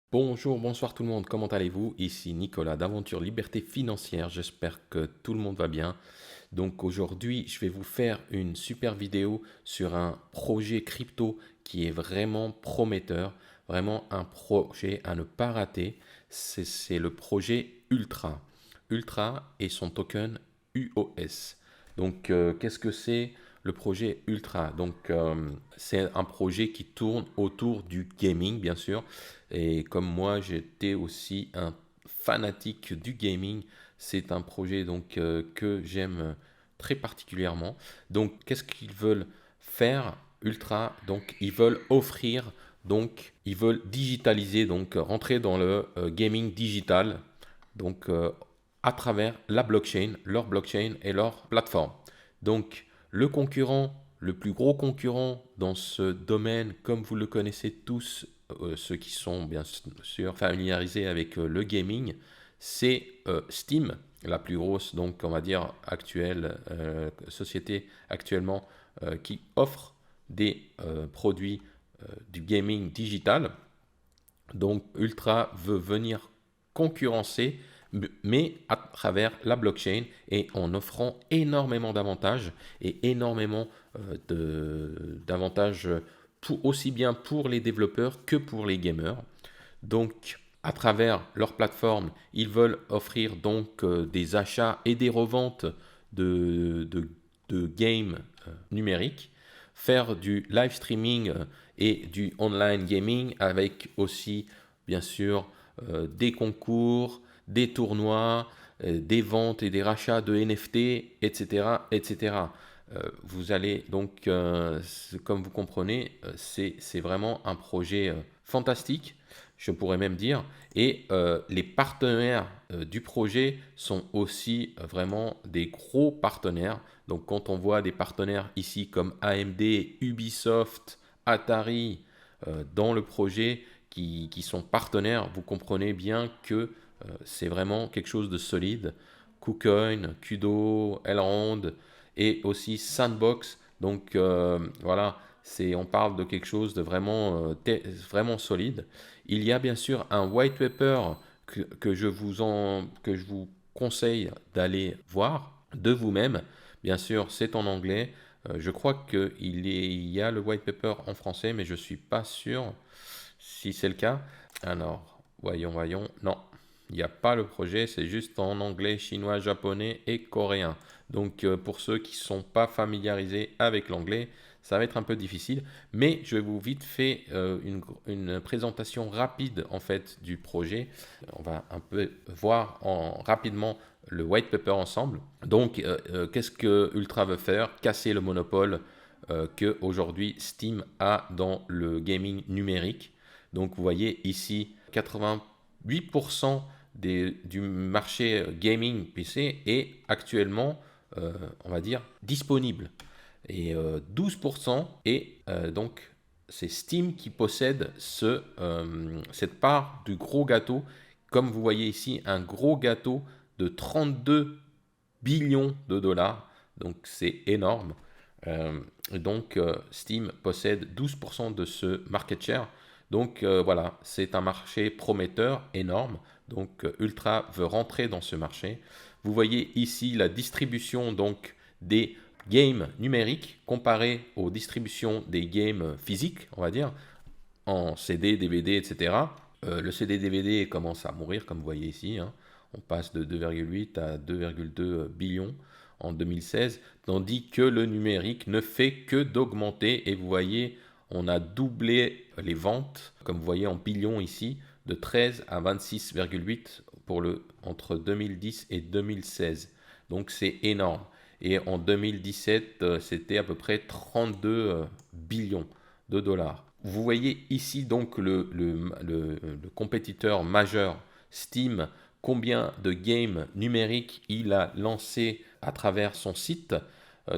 Bonjour, bonsoir tout le monde, comment allez-vous? Ici Nicolas d'Aventure Liberté Financière, j'espère que tout le monde va bien. Donc aujourd'hui, je vais vous faire une super vidéo sur un projet crypto qui est vraiment prometteur, vraiment un projet à ne pas rater. C'est le projet Ultra. Ultra et son token UOS. Donc qu'est-ce que c'est le projet Ultra? Donc c'est un projet qui tourne autour du gaming, bien sûr. Et comme moi, j'étais aussi un fanatique du gaming, c'est un projet donc que j'aime très particulièrement. Donc, qu'est-ce qu'ils veulent faire Ultra? Donc, ils veulent offrir, donc ils veulent digitaliser, donc rentrer dans le gaming digital, donc à travers la blockchain, leur blockchain et leur plateforme. Donc, le concurrent, le plus gros concurrent dans ce domaine, comme vous le connaissez tous, ceux qui sont bien sûr familiarisés avec le gaming, c'est Steam, la plus grosse, donc on va dire actuelle société actuellement qui offre des produits du gaming digital. Donc Ultra veut venir concurrencer, mais à travers la blockchain et en offrant énormément d'avantages et énormément d'avantages aussi bien pour les développeurs que pour les gamers. Donc, à travers leur plateforme, ils veulent offrir donc des achats et des reventes de games numériques, faire du live streaming et du online gaming avec aussi, bien sûr, des concours, des tournois, des ventes et des rachats de NFT, etc., etc. Vous allez donc, comme vous comprenez, c'est vraiment un projet fantastique, je pourrais même dire. Et les partenaires du projet sont aussi vraiment des gros partenaires. Donc quand on voit des partenaires ici comme AMD, Ubisoft, Atari dans le projet qui sont partenaires, vous comprenez bien que c'est vraiment quelque chose de solide. KuCoin, Kudo, Elrond et aussi Sandbox. Donc voilà, on parle de quelque chose de vraiment solide. Il y a bien sûr un white paper que je vous conseille d'aller voir de vous-même. Bien sûr, c'est en anglais. Je crois il y a le white paper en français, mais je ne suis pas sûr si c'est le cas. Alors, voyons. Non, il n'y a pas le projet, c'est juste en anglais, chinois, japonais et coréen. Donc, pour ceux qui ne sont pas familiarisés avec l'anglais, ça va être un peu difficile, mais je vais vous vite fait une présentation rapide en fait du projet. On va un peu voir rapidement le white paper ensemble. Donc, qu'est-ce que Ultra veut faire? Casser le monopole que aujourd'hui Steam a dans le gaming numérique. Donc, vous voyez ici 88% du marché gaming PC est actuellement, on va dire, disponible et 12% et donc c'est Steam qui possède cette part du gros gâteau. Comme vous voyez ici, un gros gâteau de 32 billions de dollars. Donc c'est énorme. Donc Steam possède 12% de ce market share. Donc voilà, c'est un marché prometteur énorme. Donc Ultra veut rentrer dans ce marché. Vous voyez ici la distribution donc des games numériques comparé aux distributions des games physiques, on va dire, en CD, DVD, etc. Le CD, DVD commence à mourir, comme vous voyez ici. Hein. On passe de 2,8 à 2,2 billions en 2016, tandis que le numérique ne fait que d'augmenter. Et vous voyez, on a doublé les ventes, comme vous voyez en billions ici, de 13 à 26,8 entre 2010 et 2016. Donc c'est énorme. Et en 2017, c'était à peu près 32 billions de dollars. Vous voyez ici donc le compétiteur majeur Steam, combien de games numériques il a lancé à travers son site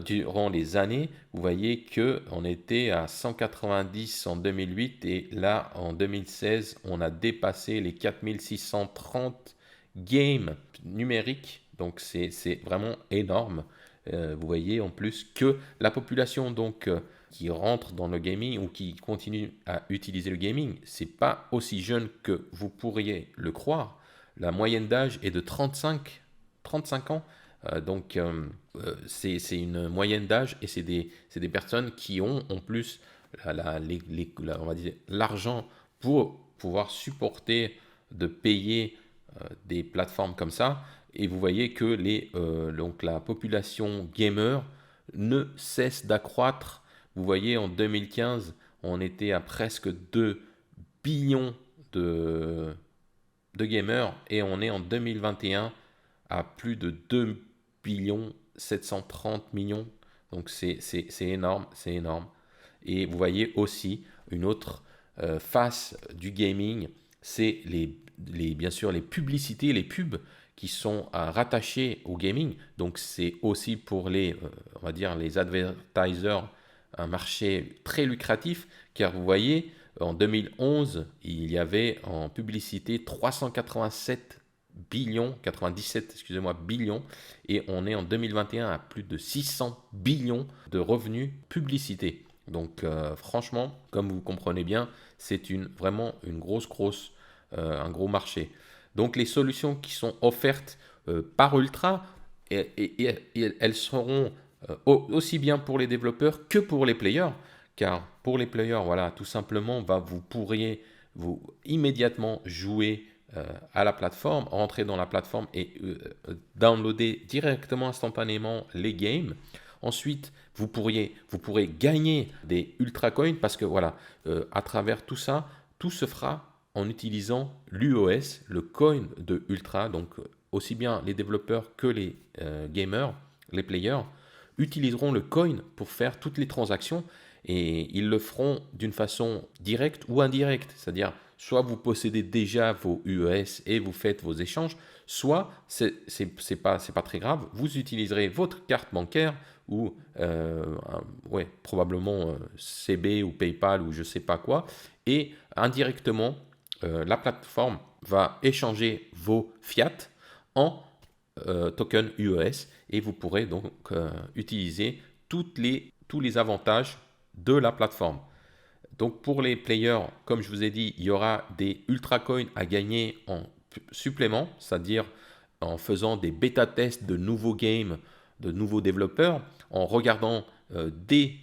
durant les années. Vous voyez qu'on était à 190 en 2008 et là en 2016 on a dépassé les 4630 games numériques. Donc c'est vraiment énorme. Vous voyez en plus que la population donc qui rentre dans le gaming ou qui continue à utiliser le gaming, c'est pas aussi jeune que vous pourriez le croire. La moyenne d'âge est de 35 ans. C'est une moyenne d'âge et c'est des personnes qui ont en plus on va dire, l'argent pour pouvoir supporter de payer des plateformes comme ça. Et vous voyez que donc la population gamer ne cesse d'accroître. Vous voyez, en 2015, on était à presque 2 billions de, de gamers et on est en 2021 à plus de 2 billions 730 millions. Donc c'est énorme, c'est énorme. Et vous voyez aussi une autre face du gaming, c'est bien sûr les publicités, les pubs qui sont rattachées au gaming. Donc c'est aussi pour on va dire les advertisers un marché très lucratif, car vous voyez, en 2011, il y avait en publicité 387 billions, 97, excusez-moi, billions, et on est en 2021 à plus de 600 billions de revenus publicités. Donc franchement, comme vous comprenez bien, c'est vraiment une un gros marché. Donc les solutions qui sont offertes par Ultra, elles seront aussi bien pour les développeurs que pour les players, car pour les players, voilà, tout simplement, vous pourriez vous immédiatement jouer à la plateforme, rentrer dans la plateforme et downloader directement, instantanément les games. Ensuite, vous pourrez gagner des Ultra Coins parce que voilà, à travers tout ça, tout se fera en utilisant l'UOS, le coin de Ultra. Donc, aussi bien les développeurs que les gamers, les players, utiliseront le coin pour faire toutes les transactions et ils le feront d'une façon directe ou indirecte. C'est-à-dire, soit vous possédez déjà vos UES et vous faites vos échanges, soit c'est pas très grave, vous utiliserez votre carte bancaire ou probablement CB ou PayPal ou je sais pas quoi, et indirectement la plateforme va échanger vos fiat en token UES et vous pourrez donc utiliser tous les avantages de la plateforme. Donc pour les players, comme je vous ai dit, il y aura des ultra coins à gagner en supplément, c'est-à-dire en faisant des bêta tests de nouveaux games, de nouveaux développeurs, en regardant des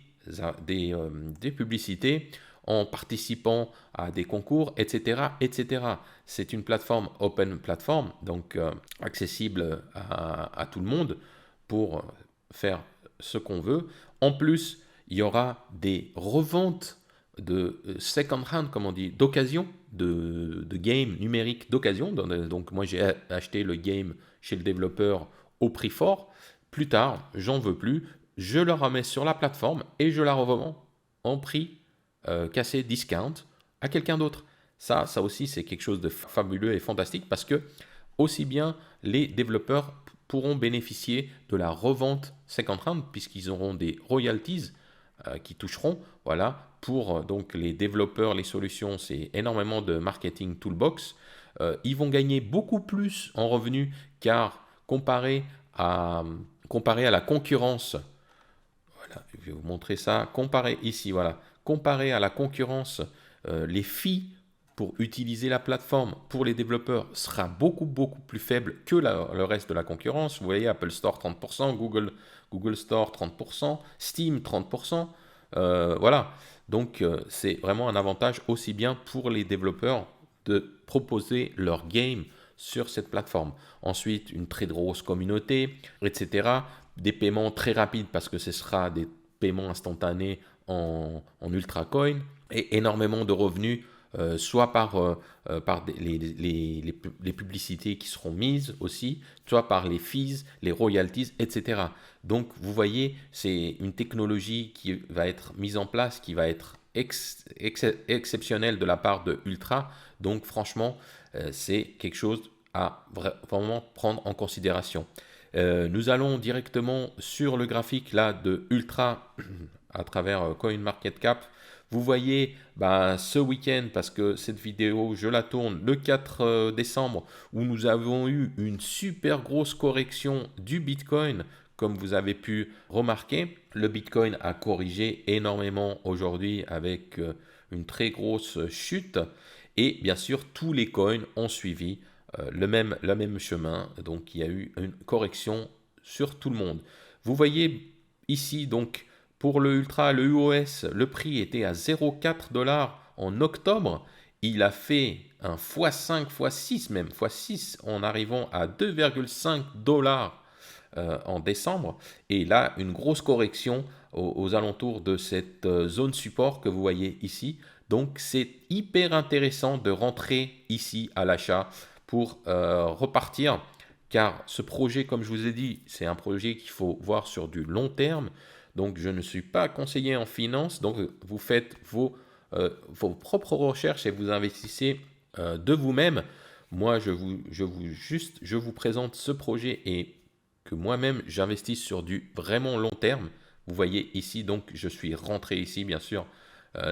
publicités, en participant à des concours, etc. etc. C'est une plateforme open platform, donc accessible à tout le monde pour faire ce qu'on veut. En plus, il y aura des reventes de second hand, comme on dit, d'occasion, de games numériques d'occasion. Donc moi j'ai acheté le game chez le développeur au prix fort. Plus tard, j'en veux plus, je le remets sur la plateforme et je la revends en prix cassé discount à quelqu'un d'autre. Ça aussi c'est quelque chose de fabuleux et fantastique parce que aussi bien les développeurs pourront bénéficier de la revente second hand puisqu'ils auront des royalties qui toucheront. Voilà, pour donc les développeurs, les solutions, c'est énormément de marketing toolbox. Ils vont gagner beaucoup plus en revenus car à, comparé à la concurrence, voilà, je vais vous montrer ça, comparé ici, voilà, comparé à la concurrence, les fees pour utiliser la plateforme pour les développeurs sera beaucoup plus faible que le reste de la concurrence. Vous voyez, Apple Store 30%, Google Store 30%, Steam 30%. Voilà, donc c'est vraiment un avantage aussi bien pour les développeurs de proposer leur game sur cette plateforme. Ensuite, une très grosse communauté, etc. Des paiements très rapides parce que ce sera des paiements instantanés en Ultra Coin et énormément de revenus soit par les publicités qui seront mises aussi, soit par les fees, les royalties, etc. Donc vous voyez, c'est une technologie qui va être mise en place, qui va être exceptionnelle de la part de Ultra. Donc franchement, c'est quelque chose à vraiment prendre en considération. Nous allons directement sur le graphique là de Ultra à travers CoinMarketCap. Vous voyez ce week-end, parce que cette vidéo, je la tourne le 4 décembre, où nous avons eu une super grosse correction du Bitcoin comme vous avez pu remarquer, le Bitcoin a corrigé énormément aujourd'hui avec une très grosse chute. Et bien sûr, tous les coins ont suivi le même chemin. Donc, il y a eu une correction sur tout le monde. Vous voyez ici, donc, pour le Ultra, le UOS, le prix était à 0,4 $ en octobre. Il a fait un x5, x6 même, x6 en arrivant à 2,5 $ en décembre. Et là, une grosse correction aux alentours de cette zone support que vous voyez ici. Donc, c'est hyper intéressant de rentrer ici à l'achat pour repartir. Car ce projet, comme je vous ai dit, c'est un projet qu'il faut voir sur du long terme. Donc, je ne suis pas conseiller en finance. Donc, vous faites vos propres recherches et vous investissez de vous-même. Moi, je vous présente ce projet et que moi-même j'investisse sur du vraiment long terme. Vous voyez ici, donc je suis rentré ici, bien sûr.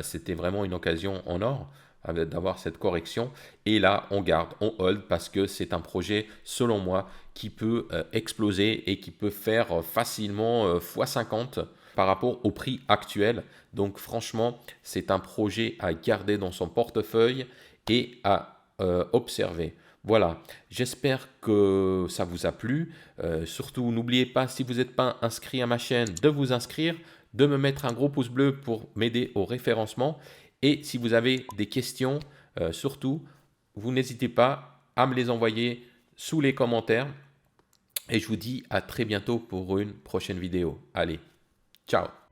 C'était vraiment une occasion en or d'avoir cette correction. Et là, on garde, on hold parce que c'est un projet, selon moi, qui peut exploser et qui peut faire facilement x50 par rapport au prix actuel. Donc franchement, c'est un projet à garder dans son portefeuille et à observer. Voilà, j'espère que ça vous a plu. Surtout, n'oubliez pas, si vous n'êtes pas inscrit à ma chaîne, de vous inscrire, de me mettre un gros pouce bleu pour m'aider au référencement. Et si vous avez des questions, surtout, vous n'hésitez pas à me les envoyer sous les commentaires. Et je vous dis à très bientôt pour une prochaine vidéo. Allez, ciao!